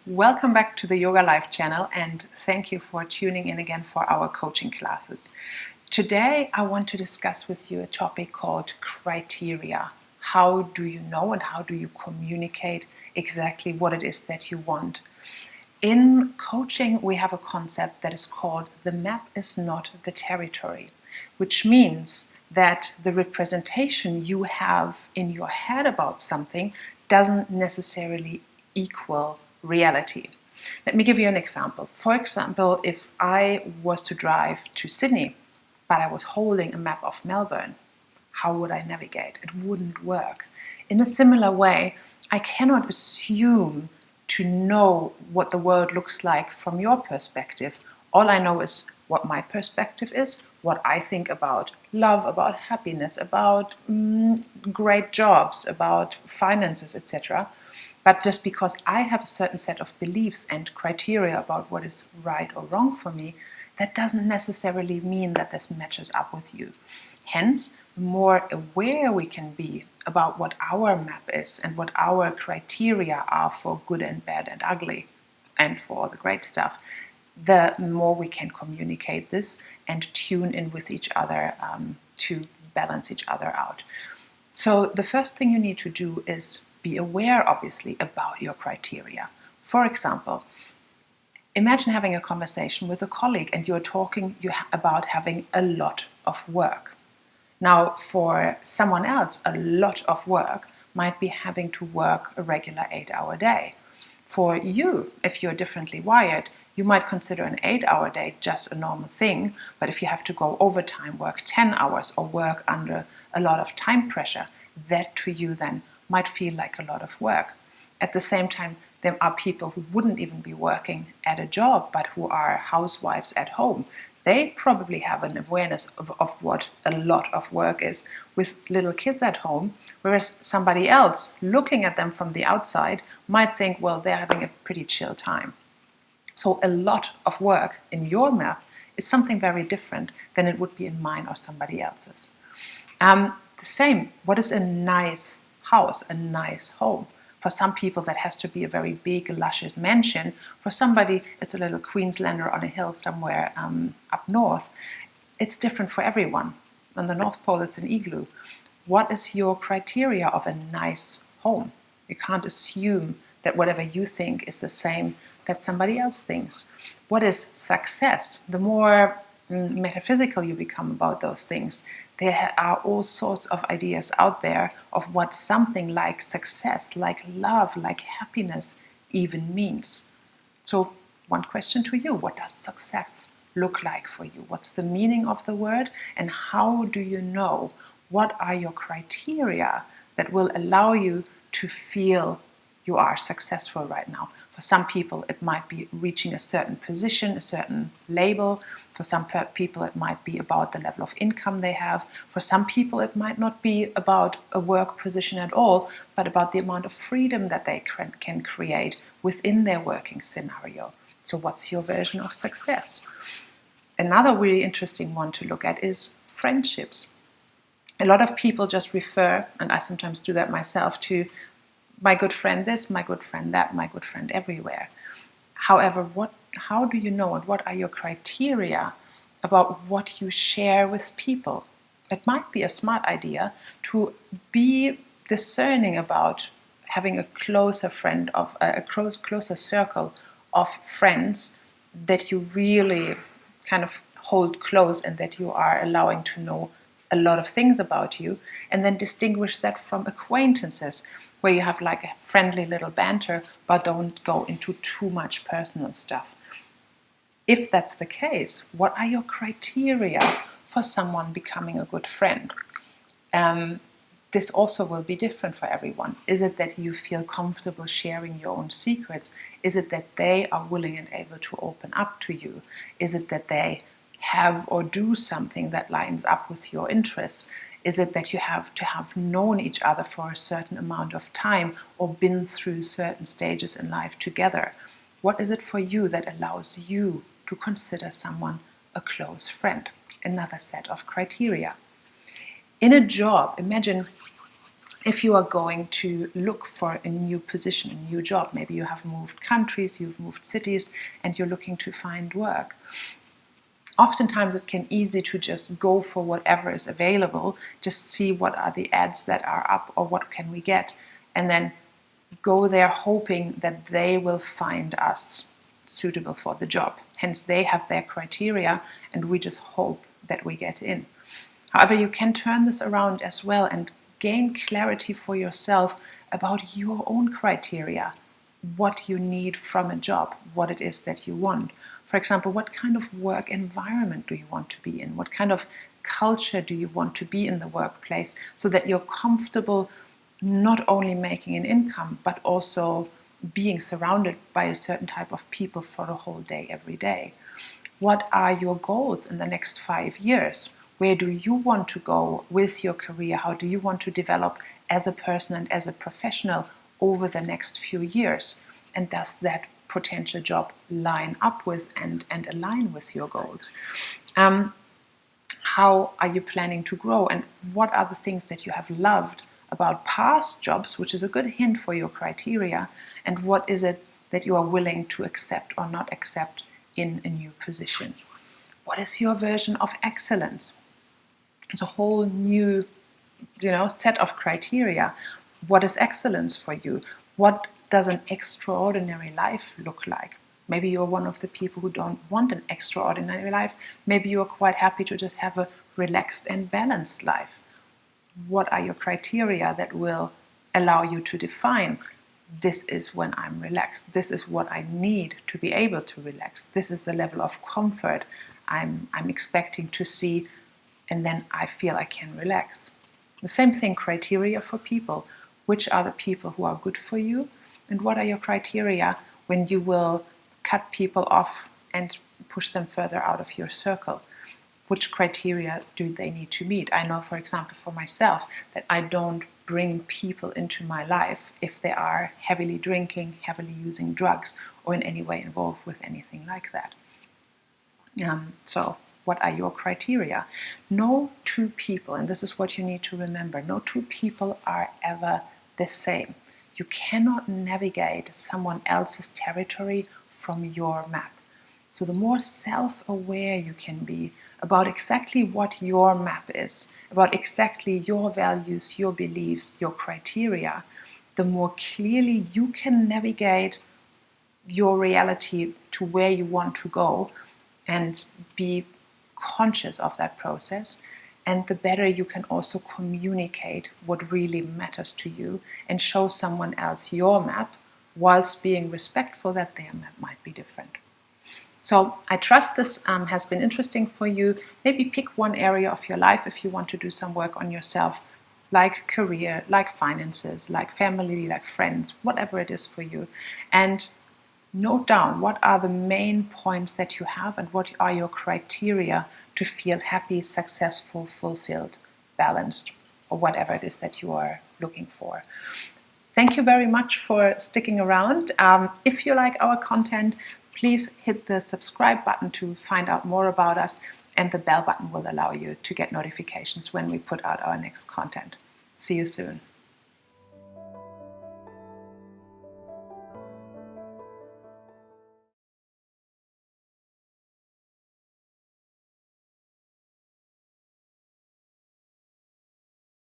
Welcome back to the Yoga Life channel, and thank you for tuning in again for our coaching classes. Today I want to discuss with you a topic called criteria. How do you know and how do you communicate exactly what it is that you want? In coaching, we have a concept that is called the map is not the territory, which means that the representation you have in your head about something doesn't necessarily equal reality. Let me give you an example. For example, if I was to drive to Sydney, but I was holding a map of Melbourne, how would I navigate? It wouldn't work. In a similar way, I cannot assume to know what the world looks like from your perspective. All I know is what my perspective is, what I think about love, about happiness, about great jobs, about finances, etc. But just because I have a certain set of beliefs and criteria about what is right or wrong for me, that doesn't necessarily mean that this matches up with you. Hence, the more aware we can be about what our map is and what our criteria are for good and bad and ugly and for all the great stuff, the more we can communicate this and tune in with each other to balance each other out. So the first thing you need to do is be aware, obviously, about your criteria. For example, imagine having a conversation with a colleague and you're talking about having a lot of work. Now, for someone else, a lot of work might be having to work a regular 8-hour day. For you, if you're differently wired, you might consider an 8-hour day just a normal thing, but if you have to go overtime, work 10 hours, or work under a lot of time pressure, that to you then might feel like a lot of work. At the same time, there are people who wouldn't even be working at a job, but who are housewives at home. They probably have an awareness of what a lot of work is with little kids at home, whereas somebody else looking at them from the outside might think, well, they're having a pretty chill time. So a lot of work in your map is something very different than it would be in mine or somebody else's. The same, what is a nice house, a nice home? For some people, that has to be a very big, luscious mansion. For somebody, it's a little Queenslander on a hill somewhere up north. It's different for everyone. On the North Pole, it's an igloo. What is your criteria of a nice home? You can't assume that whatever you think is the same that somebody else thinks. What is success? The more metaphysical you become about those things, there are all sorts of ideas out there of what something like success, like love, like happiness even means. So one question to you, what does success look like for you? What's the meaning of the word, and how do you know what are your criteria that will allow you to feel you are successful right now? For some people, it might be reaching a certain position, a certain label. For some people, it might be about the level of income they have. For some people, it might not be about a work position at all, but about the amount of freedom that they can create within their working scenario. So what's your version of success? Another really interesting one to look at is friendships. A lot of people just refer, and I sometimes do that myself, to my good friend this, my good friend that, my good friend everywhere. However, how do you know and what are your criteria about what you share with people? It might be a smart idea to be discerning about having a closer friend of closer circle of friends that you really kind of hold close and that you are allowing to know a lot of things about you, and then distinguish that from acquaintances where you have like a friendly little banter but don't go into too much personal stuff. If that's the case, what are your criteria for someone becoming a good friend? This also will be different for everyone. Is it that you feel comfortable sharing your own secrets? Is it that they are willing and able to open up to you? Is it that they have or do something that lines up with your interests? Is it that you have to have known each other for a certain amount of time or been through certain stages in life together? What is it for you that allows you to consider someone a close friend? Another set of criteria. In a job, imagine if you are going to look for a new position, a new job, maybe you have moved countries, you've moved cities, and you're looking to find work. Oftentimes it can be easy to just go for whatever is available, just see what are the ads that are up or what can we get, and then go there hoping that they will find us suitable for the job. Hence they have their criteria and we just hope that we get in. However, you can turn this around as well and gain clarity for yourself about your own criteria, what you need from a job, what it is that you want. For example, what kind of work environment do you want to be in? What kind of culture do you want to be in the workplace so that you're comfortable not only making an income, but also being surrounded by a certain type of people for the whole day, every day? What are your goals in the next 5 years? Where do you want to go with your career? How do you want to develop as a person and as a professional over the next few years? And does that potential job line up with and align with your goals? How are you planning to grow? And what are the things that you have loved about past jobs, which is a good hint for your criteria? And what is it that you are willing to accept or not accept in a new position? What is your version of excellence? It's a whole new, set of criteria. What is excellence for you? What does an extraordinary life look like? Maybe you're one of the people who don't want an extraordinary life. Maybe you're quite happy to just have a relaxed and balanced life. What are your criteria that will allow you to define, this is when I'm relaxed, this is what I need to be able to relax, this is the level of comfort I'm expecting to see, and then I feel I can relax. The same thing, criteria for people. Which are the people who are good for you? And what are your criteria when you will cut people off and push them further out of your circle? Which criteria do they need to meet? I know, for example, for myself, that I don't bring people into my life if they are heavily drinking, heavily using drugs, or in any way involved with anything like that. So what are your criteria? No two people, and this is what you need to remember, no two people are ever the same. You cannot navigate someone else's territory from your map. So the more self-aware you can be about exactly what your map is, about exactly your values, your beliefs, your criteria, the more clearly you can navigate your reality to where you want to go and be conscious of that process, and the better you can also communicate what really matters to you and show someone else your map whilst being respectful that their map might be different. So I trust this has been interesting for you. Maybe pick one area of your life if you want to do some work on yourself, like career, like finances, like family, like friends, whatever it is for you. And note down what are the main points that you have and what are your criteria to feel happy, successful, fulfilled, balanced, or whatever it is that you are looking for. Thank you very much for sticking around. If you like our content, please hit the subscribe button to find out more about us, and the bell button will allow you to get notifications when we put out our next content. See you soon.